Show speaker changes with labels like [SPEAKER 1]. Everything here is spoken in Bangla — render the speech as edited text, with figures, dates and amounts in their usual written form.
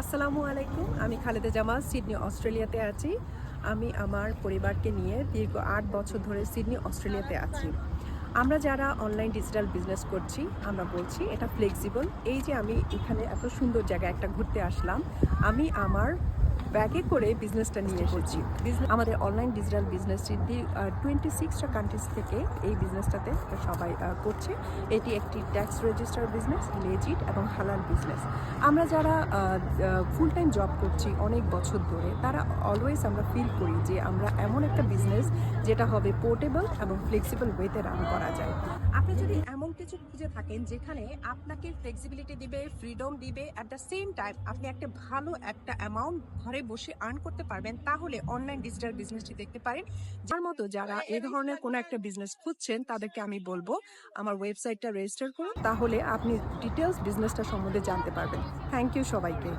[SPEAKER 1] আসসালামু আলাইকুম। আমি খালেদা জামাল সিডনি অস্ট্রেলিয়াতে আছি। আমি আমার পরিবারকে নিয়ে দীর্ঘ ৮ বছর ধরে সিডনি অস্ট্রেলিয়াতে আছি। আমরা যারা অনলাইন ডিজিটাল বিজনেস করছি, আমরা বলছি এটা ফ্লেক্সিবল। এই যে আমি এখানে এত সুন্দর জায়গায় একটা ঘুরতে আসলাম, আমি আমার ব্যাগে করে বিজনেসটা নিয়ে এসেছি। আমাদের অনলাইন ডিজিটাল বিজনেস সিডনি 26টা কান্ট্রিজ থেকে এই বিজনেসটাতে সবাই করছে। এটি একটি ট্যাক্স রেজিস্টার বিজনেস, লেজিট এবং হালাল বিজনেস। আমরা যারা ফুল টাইম জব করছি অনেক বছর ধরে, তারা অলওয়েজ আমরা ফিল করি যে আমরা এমন একটা বিজনেস যেটা হবে পোর্টেবল এবং ফ্লেক্সিবল ওয়েতে রান করা যায়। আপনি যদি এমন কিছু খুঁজে থাকেন যেখানে আপনাকে ফ্লেক্সিবিলিটি দিবে, ফ্রিডম দিবে, অ্যাট দ্য সেম টাইম আপনি একটা ভালো একটা অ্যামাউন্ট ঘরে বসে আর্ন করতে পারবেন, তাহলে অনলাইন ডিজিটাল বিজনেসটি দেখতে পারেন। যার মতো যারা এ ধরনের কোনো একটা বিজনেস খুঁজছেন, তাদেরকে আমি বলবো আমার ওয়েবসাইটটা রেজিস্টার করুন, তাহলে আপনি ডিটেলস বিজনেসটা সম্বন্ধে জানতে পারবেন। থ্যাংক ইউ সবাইকে।